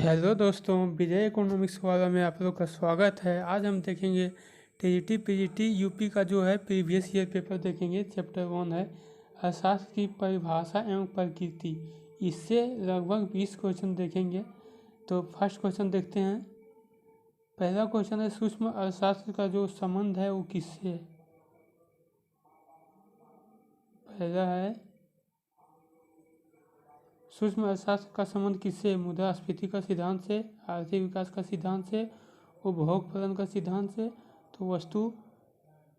Hello दोस्तों, विजय economics वाला में आप लोग का स्वागत है। आज हम देखेंगे टीजीटी पीजीटी यूपी का जो है प्रीवियस ईयर पेपर देखेंगे। चैप्टर 1 है अर्थशास्त्र की परिभाषा एवं प्रकृति। इससे लगभग 20 क्वेश्चन देखेंगे। तो फर्स्ट क्वेश्चन देखते हैं। पहला क्वेश्चन है सूक्ष्म अर्थशास्त्र का जो संबंध है वो किससे है। पहला है सूक्ष्म अर्थशास्त्र का संबंध किससे है। मुद्रास्फीति का सिद्धांत से, आर्थिक विकास का सिद्धांत से, उपभोग फलन का सिद्धांत से, तो वस्तु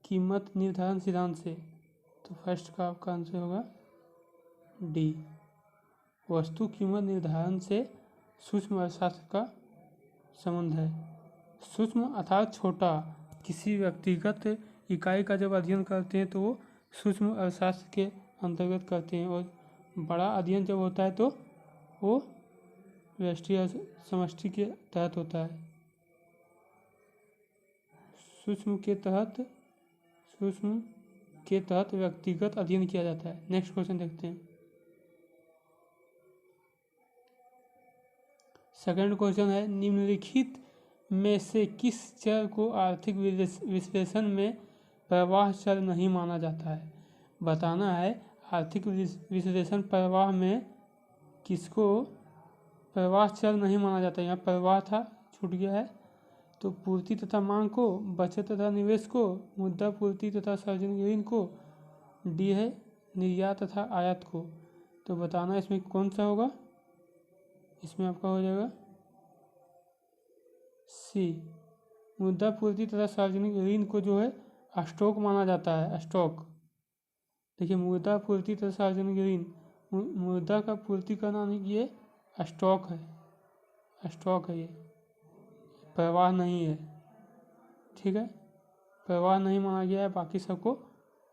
कीमत निर्धारण सिद्धांत से। तो फर्स्ट का आपका आंसर होगा डी, वस्तु कीमत निर्धारण से सूक्ष्म अर्थशास्त्र का संबंध है। सूक्ष्म अर्थात छोटा, किसी व्यक्तिगत इकाई का जब अध्ययन करते हैं तो वो सूक्ष्म अर्थशास्त्र के अंतर्गत करते हैं, और बड़ा अध्ययन जब होता है तो वो राष्ट्रीय समष्टि के तहत होता है। सूक्ष्म के तहत व्यक्तिगत अध्ययन किया जाता है। नेक्स्ट क्वेश्चन देखते हैं। सेकंड क्वेश्चन है निम्नलिखित में से किस चर को आर्थिक विश्लेषण में प्रवाह चर नहीं माना जाता है। बताना है आर्थिक विश्लेषण प्रवाह में किसको प्रवाह चर नहीं माना जाता है। यहाँ प्रवाह था, छूट गया है। तो पूर्ति तथा मांग को, बचत तथा निवेश को, मुद्रा पूर्ति तथा सार्वजनिक ऋण को, डी है निर्यात तथा आयात को। तो बताना इसमें कौन सा होगा। इसमें आपका हो जाएगा सी, मुद्रा पूर्ति तथा सार्वजनिक ऋण को जो है स्टॉक माना जाता है। स्टॉक देखिए, मुद्रा पूर्ति तथा सार्वजनिक ऋण, मुद्रा का पूर्ति करना नहीं, ये स्टॉक है। स्टॉक है, ये प्रवाह नहीं है। ठीक है, प्रवाह नहीं माना गया है, बाकी सबको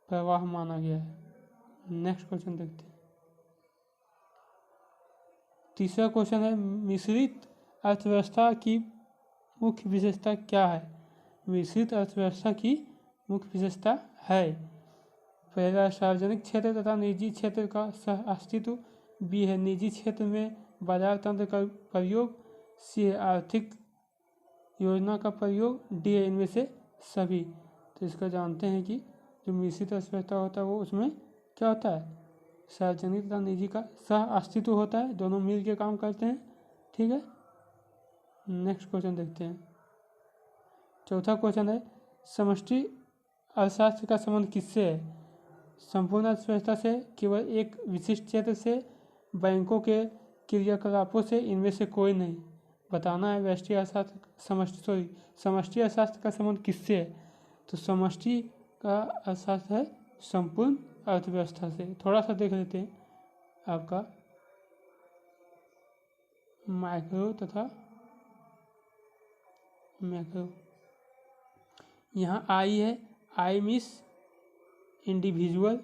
प्रवाह माना गया है। नेक्स्ट क्वेश्चन देखते हैं। तीसरा क्वेश्चन है मिश्रित अर्थव्यवस्था की मुख्य विशेषता क्या है। मिश्रित अर्थव्यवस्था की मुख्य विशेषता है पहला सार्वजनिक क्षेत्र तथा निजी क्षेत्र का सह अस्तित्व, बी है निजी क्षेत्र में बाजार तंत्र का प्रयोग, सी है आर्थिक योजना का प्रयोग, डी है इनमें से सभी। तो इसका जानते हैं कि जो मिश्रित अर्थव्यवस्था होता है वो उसमें क्या होता है, सार्वजनिक तथा निजी का सह अस्तित्व होता है, दोनों मिल के काम करते हैं। ठीक है, नेक्स्ट क्वेश्चन देखते हैं। चौथा क्वेश्चन है समष्टि अर्थशास्त्र का संबंध किससे है। संपूर्ण अर्थव्यवस्था से, केवल एक विशिष्ट क्षेत्र से, बैंकों के क्रियाकलापों से, इनमें से कोई नहीं। बताना है राष्ट्रीय अर्थशास्त्र समष्टि अर्थशास्त्र का संबंध किससे है। तो समष्टि का अर्थशास्त्र है संपूर्ण अर्थव्यवस्था से। थोड़ा सा देख लेते हैं आपका माइक्रो तथा मैक्रो। यहाँ आई है, आई मीन्स इंडिविजुअल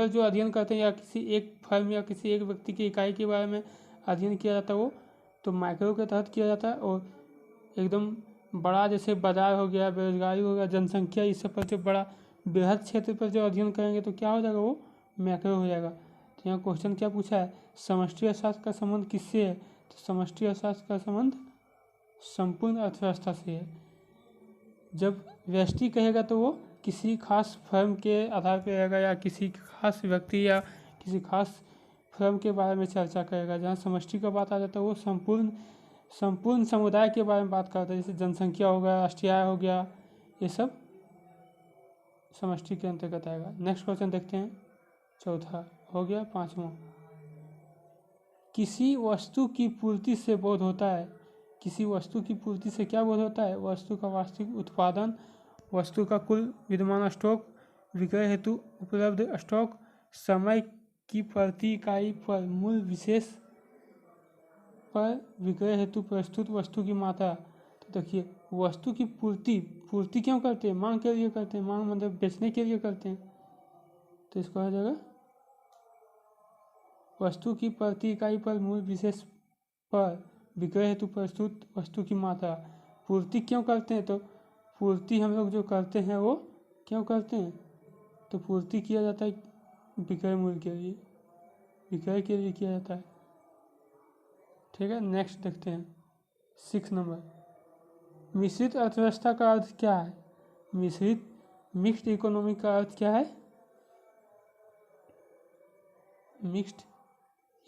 जो अध्ययन करते हैं या किसी एक फर्म या किसी एक व्यक्ति की इकाई के बारे में अध्ययन किया जाता है वो तो माइक्रो के तहत किया जाता है। और एकदम बड़ा जैसे बाजार हो गया, बेरोजगारी हो गया, जनसंख्या, इस सब पर जो बड़ा बृहद क्षेत्र पर जो अध्ययन करेंगे तो क्या हो जाएगा, वो मैक्रो हो जाएगा। तो यहाँ क्वेश्चन क्या पूछा है, समष्टि अर्थशास्त्र का संबंध किससे है। तो समष्टि अर्थशास्त्र का संबंध संपूर्ण अर्थव्यवस्था से है। जब व्यष्टि कहेगा तो वो किसी खास फर्म के आधार पर रहेगा या किसी खास व्यक्ति या किसी खास फर्म के बारे में चर्चा करेगा। जहाँ समष्टि का बात आ जाता है वो संपूर्ण समुदाय के बारे में बात करता है, जैसे जनसंख्या हो गया, राष्ट्रीय आय हो गया, ये सब समष्टि के अंतर्गत आएगा। नेक्स्ट क्वेश्चन देखते हैं। चौथा हो गया। पांचवा, किसी वस्तु की पूर्ति से बोध होता है। किसी वस्तु की पूर्ति से क्या बोध होता है, वस्तु का वास्तविक उत्पादन, वस्तु का कुल विद्यमान स्टॉक, विक्रय हेतु उपलब्ध स्टॉक, समय की प्रति इकाई पर मूल्य विशेष पर विक्रय हेतु प्रस्तुत वस्तु की मात्रा। तो देखिए, वस्तु की पूर्ति क्यों करते हैं, मांग के लिए करते हैं, मांग मतलब बेचने के लिए करते हैं। तो इसको आ जाएगा वस्तु की प्रति इकाई पर मूल्य विशेष पर विक्रय हेतु प्रस्तुत वस्तु की मात्रा। पूर्ति क्यों करते हैं, तो पूर्ति हम लोग जो करते हैं वो क्यों करते हैं, तो पूर्ति किया जाता है विक्रय मूल्य के लिए। विक्रय के लिए किया जाता है। ठीक है, नेक्स्ट देखते हैं 6 नंबर। मिश्रित अर्थव्यवस्था का अर्थ क्या है? मिक्स्ड इकोनॉमी का अर्थ क्या है? मिक्स्ड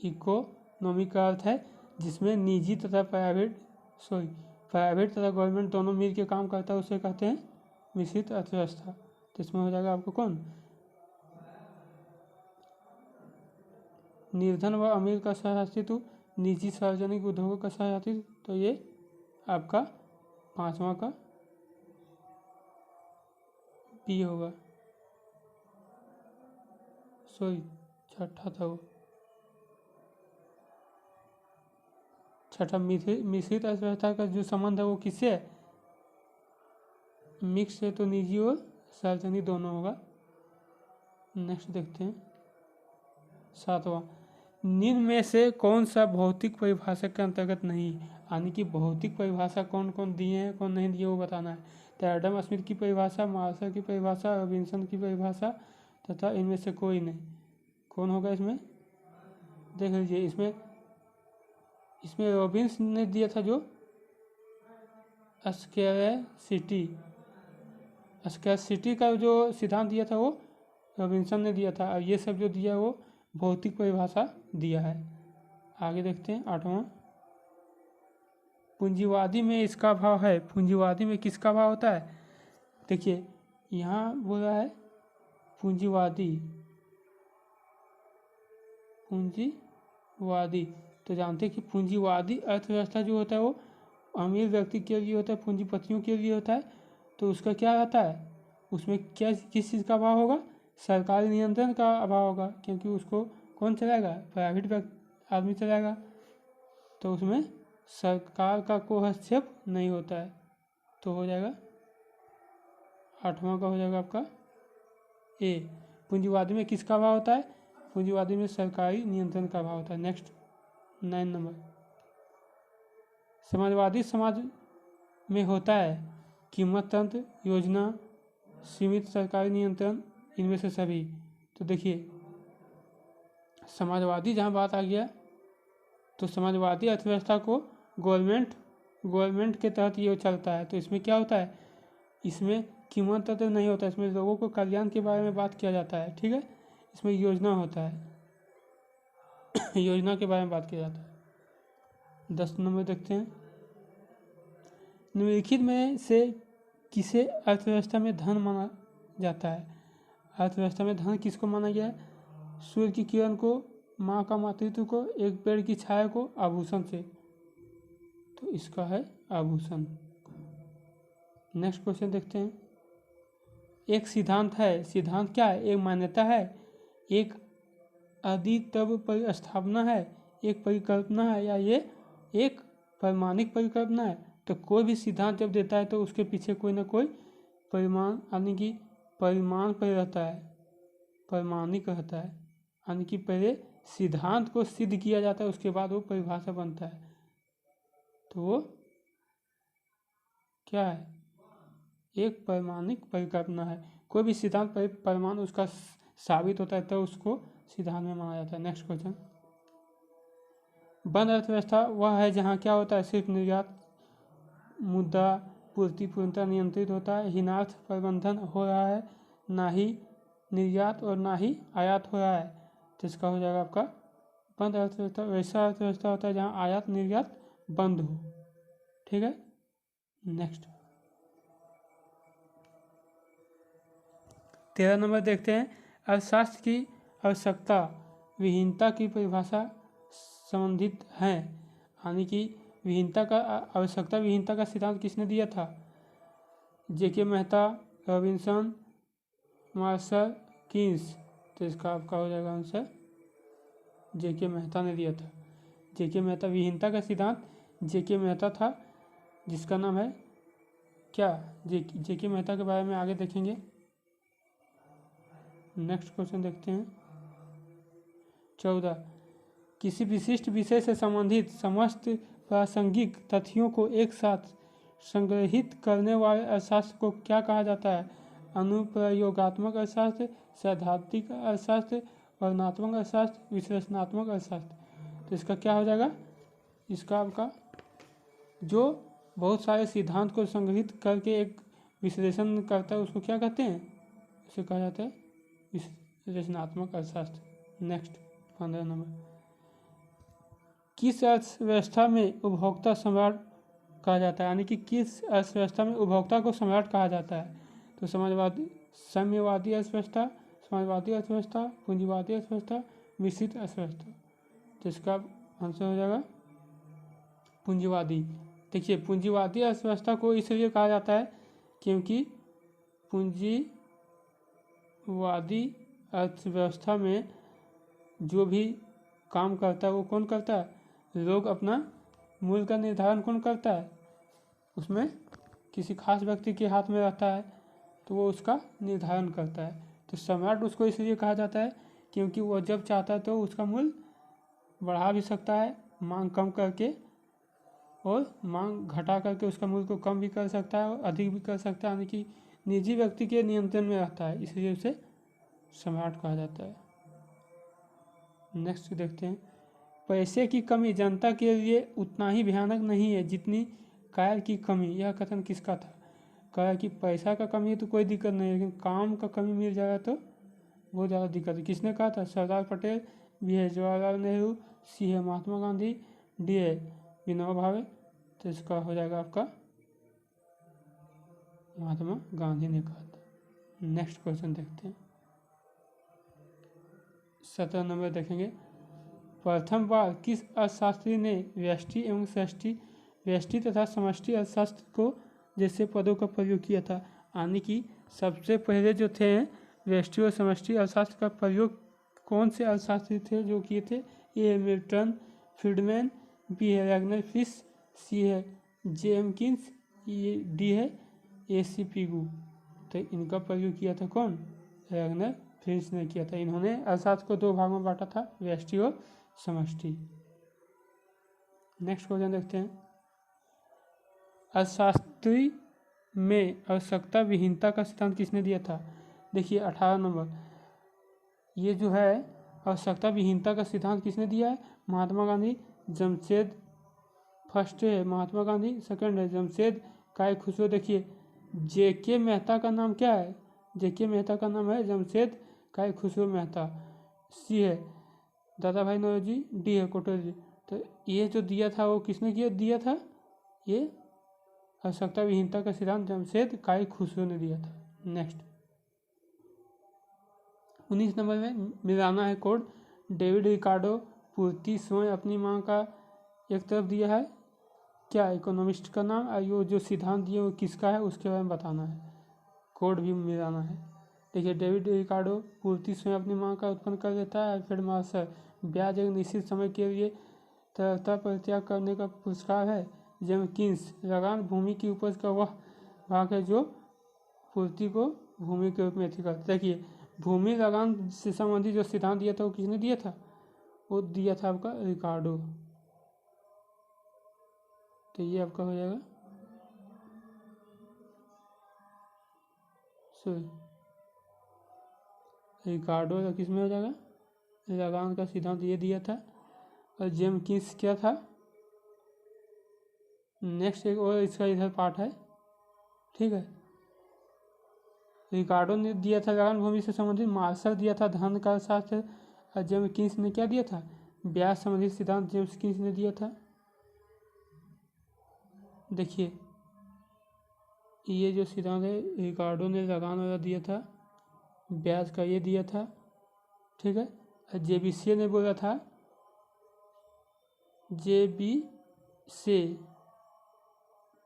इकोनॉमी का अर्थ है जिसमें निजी तथा प्राइवेट तथा गवर्नमेंट दोनों मिल के काम करता है, उसे कहते हैं मिश्रित अर्थव्यवस्था। तो इसमें हो जाएगा आपको कौन? निर्धन व अमीर का सहअस्तित्व, निजी सार्वजनिक उद्योगों का सहअस्तित्व। तो ये आपका 5वां का बी होगा, सॉरी 6ठा था वो। 6ठा मिश्रित अर्थव्यवस्था का जो संबंध है वो किससे है? मिक्स है तो निजी और सार्वजनिक दोनों होगा। नेक्स्ट देखते हैं 7वां। निम्न में से कौन सा भौतिक परिभाषा के अंतर्गत नहीं है? यानी कि भौतिक परिभाषा कौन कौन दिए हैं, कौन नहीं दिए, वो बताना है। तो एडम स्मिथ की परिभाषा, मार्शल की परिभाषा, रॉबिन्सन की परिभाषा तथा इनमें से कोई नहीं। कौन होगा इसमें? देख लीजिए, इसमें रॉबिन्स ने दिया था जो स्कैरसिटी का जो सिद्धांत दिया था वो रॉबिन्सन ने दिया था। और ये सब जो दिया वो भौतिक परिभाषा दिया है। आगे देखते हैं 8वां। पूंजीवादी में इसका भाव है। पूंजीवादी में किसका भाव होता है? देखिए यहाँ बोला है पूंजीवादी। तो जानते हैं कि पूंजीवादी अर्थव्यवस्था जो होता है वो अमीर व्यक्ति के लिए होता है, पूंजीपतियों के लिए होता है। तो उसका क्या रहता है? उसमें क्या किस चीज़ का अभाव होगा? सरकारी नियंत्रण का अभाव होगा, क्योंकि उसको कौन चलाएगा? प्राइवेट आदमी चलाएगा। तो उसमें सरकार का कोई हस्तक्षेप नहीं होता है। तो हो जाएगा 8वां का हो जाएगा आपका ए। पूंजीवादी में किसका अभाव होता है? पूंजीवादी में सरकारी नियंत्रण का अभाव होता है। Next 9 number. समाजवादी समाज में होता है कीमत तंत्र, योजना, सीमित सरकारी नियंत्रण, इनमें से सभी। तो देखिए समाजवादी जहाँ बात आ गया तो समाजवादी अर्थव्यवस्था को गवर्नमेंट के तहत ये चलता है। तो इसमें क्या होता है? इसमें कीमत तंत्र नहीं होता, इसमें लोगों को कल्याण के बारे में बात किया जाता है। ठीक है, इसमें योजना होता है योजना के बारे में बात किया जाता है। 10 नंबर देखते हैं। निम्नलिखित में से किसे अर्थव्यवस्था में धन माना जाता है? अर्थव्यवस्था में धन किसको माना गया है? सूर्य की किरण को, माँ का मातृत्व को, एक पेड़ की छाया को, आभूषण से। तो इसका है आभूषण। नेक्स्ट क्वेश्चन देखते हैं। एक सिद्धांत है, सिद्धांत क्या है? एक मान्यता है, एक अधितव परिस्थापना है, एक परिकल्पना है, या ये एक प्रमाणिक परिकल्पना है? तो कोई भी सिद्धांत जब देता है तो उसके पीछे कोई ना कोई परिमाण यानी कि परिमाण पर रहता है, प्रमाणिक रहता है। यानी कि पहले सिद्धांत को सिद्ध किया जाता है, उसके बाद वो परिभाषा बनता है। तो वो क्या है? एक प्रमाणिक परिकल्पना है। कोई भी सिद्धांत प्रमाण उसका साबित होता है तो उसको सिद्धांत में माना जाता है। Next question. बंद अर्थव्यवस्था वह है जहाँ क्या होता है? सिर्फ निर्यात, मुद्रा पूर्ति पूर्णतः नियंत्रित होता है, हीनार्थ प्रबंधन हो रहा है, ना ही निर्यात और ना ही आयात हो रहा है। तो इसका हो जाएगा आपका बंद अर्थव्यवस्था। वैसा अर्थव्यवस्था होता है जहाँ आयात निर्यात बंद हो। ठीक है, नेक्स्ट 13 नंबर देखते हैं। अर्थशास्त्र की आवश्यकता विहीनता की परिभाषा संबंधित है। यानी कि आवश्यकता विहीनता का सिद्धांत किसने दिया था? जेके मेहता, रॉबिन्सन, मार्शल, कीन्स। तो इसका आपका हो जाएगा आंसर जेके मेहता ने दिया था। जेके मेहता विहीनता का सिद्धांत जेके मेहता था, जिसका नाम है क्या? जेके मेहता के बारे में आगे देखेंगे। नेक्स्ट क्वेश्चन देखते हैं 14। किसी विशिष्ट विषय से संबंधित समस्त प्रासंगिक तथ्यों को एक साथ संग्रहित करने वाले अर्थशास्त्र को क्या कहा जाता है? अनुप्रयोगात्मक अर्थशास्त्र, सैद्धांतिक अर्थशास्त्र, वर्णनात्मक अर्थशास्त्र, विश्लेषणात्मक अर्थशास्त्र। तो इसका क्या हो जाएगा, इसका आपका जो बहुत सारे सिद्धांत को संग्रहित करके एक विश्लेषण करता है उसको क्या कहते हैं, उसे कहा जाता है विश्लेषणात्मक अर्थशास्त्र। नेक्स्ट 15 नंबर, किस अर्थव्यवस्था में उपभोक्ता सम्राट कहा जाता है, यानी कि किस अर्थव्यवस्था में उपभोक्ता को सम्राट कहा जाता है। तो समाजवादी, साम्यवादी अर्थव्यवस्था, समाजवादी अर्थव्यवस्था, पूंजीवादी अर्थव्यवस्था, मिश्रित अर्थव्यवस्था। तो इसका आंसर हो जाएगा पूंजीवादी। देखिए पूंजीवादी अर्थव्यवस्था को इसलिए कहा जाता है क्योंकि पूंजीवादी अर्थव्यवस्था में जो भी काम करता है वो कौन करता है, लोग अपना मूल्य का निर्धारण कौन करता है, उसमें किसी खास व्यक्ति के हाथ में रहता है तो वो उसका निर्धारण करता है। तो सम्राट उसको इसलिए कहा जाता है क्योंकि वो जब चाहता है तो उसका मूल्य बढ़ा भी सकता है मांग कम करके, और मांग घटा करके उसका मूल्य को कम भी कर सकता है और अधिक भी कर सकता है, यानी कि निजी व्यक्ति के नियंत्रण में रहता है, इसलिए उसे सम्राट कहा जाता है। नेक्स्ट देखते हैं, पैसे की कमी जनता के लिए उतना ही भयानक नहीं है जितनी कायर की कमी। यह कथन किसका था, कहा कि पैसा का कमी है तो कोई दिक्कत नहीं है, लेकिन काम का कमी मिल जाएगा तो बहुत ज़्यादा दिक्कत है। किसने कहा था, सरदार पटेल, बी है जवाहरलाल नेहरू, सी है महात्मा गांधी, डी है विनोबा भावे। तो इसका हो जाएगा आपका महात्मा गांधी ने कहा था। नेक्स्ट क्वेश्चन देखते हैं, 17 नंबर देखेंगे, प्रथम बार किस अर्थशास्त्री ने व्यष्टि एवं समष्टि, व्यष्टि तथा समष्टि अर्थशास्त्र को जैसे पदों का प्रयोग किया था, यानी कि सबसे पहले जो थे व्यष्टि और समष्टि अर्थशास्त्र का प्रयोग कौन से अर्थशास्त्री थे जो किए थे, ए है मिल्टन फ्रीडमैन, बी है रैगनर फिश, सी है जेमकिंस, डी है AC पिगू। तो इनका प्रयोग किया था कौन, रैगनर फिश ने किया था। इन्होंने अर्थशास्त्र को दो भागों में बांटा था, व्यष्टि और समष्टि। नेक्स्ट क्वेश्चन देखते हैं, अर्थशास्त्री में आवश्यकता विहीनता का सिद्धांत किसने दिया था। देखिए 18 नंबर, ये जो है आवश्यकता विहीनता का सिद्धांत किसने दिया है, महात्मा गांधी, जमशेद, फर्स्ट है महात्मा गांधी, सेकंड है जमशेद काय खुसरो। देखिए JK मेहता का नाम क्या है, JK मेहता का नाम है जमशेद काय खुसरो मेहता, सी है दादा भाई नौरोजी, डी है कोटरी। तो ये जो दिया था वो किसने दिया था, ये आवश्यकता विहीनता का सिद्धांत जमशेद काय खुसरो ने दिया था। नेक्स्ट 19 नंबर में मिलाना है कोड, डेविड रिकार्डो पूर्ति स्वयं अपनी मांग का एक तरफ दिया है, क्या इकोनॉमिस्ट का नाम, और ये जो सिद्धांत दिया वो किसका है उसके बारे में बताना है, कोड भी मिलाना है। देखिए डेविड रिकार्डो पूर्ति स्वयं अपनी मांग का उत्पन्न कर देता है, फिर मार्शल ब्याज एक निश्चित समय के लिए तरलता परित्याग करने का पुरस्कार है, जेमकिंस लगान भूमि की उपज का वह भाग है जो पूर्ति को भूमि के रूप में अति करता। देखिए भूमि लगान से संबंधित जो सिद्धांत दिया था वो किसने दिया था, वो दिया था आपका रिकार्डो। तो ये आपका हो जाएगा रिकार्डो का किस में हो जाएगा, लगान का सिद्धांत ये दिया था, और जेमकिंस क्या था। नेक्स्ट एक और इसका इधर पार्ट है, ठीक है। रिकार्डो ने दिया था लगान भूमि से संबंधित, मार्शल दिया था धन का शास्त्र, और जेमकिंस ने क्या दिया था, ब्याज संबंधित सिद्धांत जेमकिंस ने दिया था। देखिए ये जो सिद्धांत है रिकार्डो ने लगान वाला दिया था, ब्याज का ये दिया था, ठीक है। और JBC ने बोला था, JBC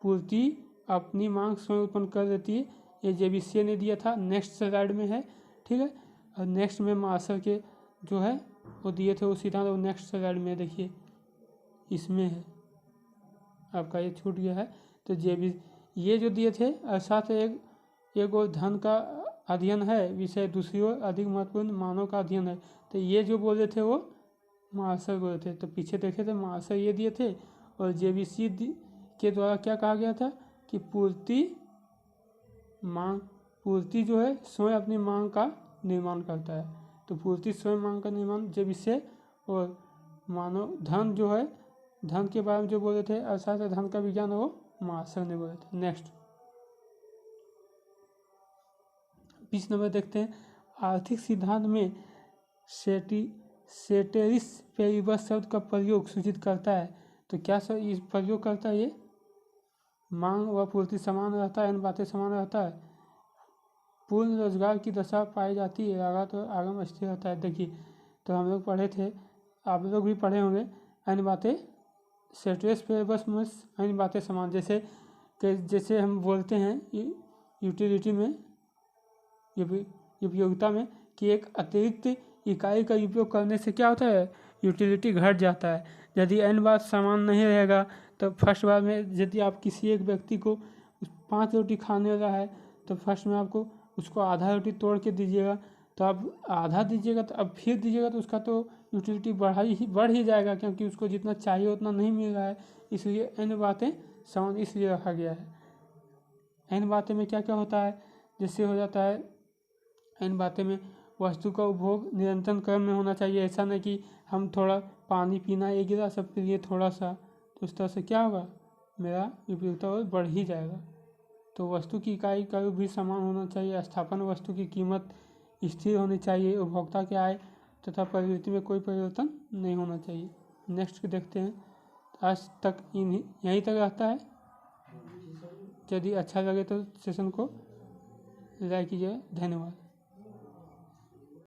पूर्ति अपनी मांग स्वयं उत्पन्न कर देती है, ये JBC ने दिया था। नेक्स्ट स्लाइड में है, ठीक है। और नेक्स्ट में मार्शल के जो है वो दिए थे वो सिद्धांत, वो नेक्स्ट स्लाइड में देखिए इसमें है, आपका ये छूट गया है। तो ये जो दिए थे अर्थात एक और धन का अध्ययन है विषय, दूसरी ओर अधिक महत्वपूर्ण मानव का अध्ययन है। तो ये जो बोले थे वो मार्शल बोले थे। तो पीछे देखे थे मार्शल ये दिए थे, और JBC के द्वारा क्या कहा गया था कि पूर्ति जो है स्वयं अपनी मांग का निर्माण करता है। तो पूर्ति स्वयं मांग का निर्माण जब इससे, और मानव धन जो है, धन के बारे में जो बोले थे अर्थशास्त्र धन का विज्ञान, वो मार्शल ने बोले थे। नेक्स्ट 20 नंबर देखते हैं। आर्थिक सिद्धांत में सेटेरिस पेरिबस शब्द का प्रयोग सूचित करता है। तो क्या सर इस प्रयोग करता है? ये मांग व पूर्ति समान रहता है, इन बातें समान रहता है, पूर्ण रोजगार की दशा पाई जाती है, आघात और आगम स्थिर रहता है। देखिए तो हम लोग पढ़े थे, आप लोग भी पढ़े होंगे, इन बातें सेटेरिस पेरिबस में इन बातें समान, जैसे हम बोलते हैं यूटिलिटी में, उपयोगिता में, कि एक अतिरिक्त इकाई का उपयोग करने से क्या होता है, यूटिलिटी घट जाता है। यदि n बार समान नहीं रहेगा तो फर्स्ट बार में यदि आप किसी एक व्यक्ति को 5 रोटी खाने वाला है तो फर्स्ट में आपको उसको आधा रोटी तोड़ के दीजिएगा, तो आप आधा दीजिएगा तो अब फिर दीजिएगा तो उसका तो यूटिलिटी बढ़ ही जाएगा, क्योंकि उसको जितना चाहिए उतना नहीं मिल रहा है। इसलिए n बातें समान इसलिए रखा गया है। n बातें में क्या क्या होता है, जिससे हो जाता है, इन बातें में वस्तु का उपभोग निरंतर क्रम में होना चाहिए। ऐसा नहीं कि हम थोड़ा पानी पीना एक गिलास सबके लिए थोड़ा सा, तो उस तरह से क्या होगा, मेरा उपयोगिता और बढ़ ही जाएगा। तो वस्तु की इकाई का भी समान होना चाहिए। स्थापन वस्तु की कीमत स्थिर होनी चाहिए। उपभोक्ता के आय तथा प्रवृत्ति में कोई परिवर्तन नहीं होना चाहिए। नेक्स्ट देखते हैं। आज तक यहीं तक रहता है। यदि अच्छा लगे तो सेशन को लाइक कीजिए। धन्यवाद।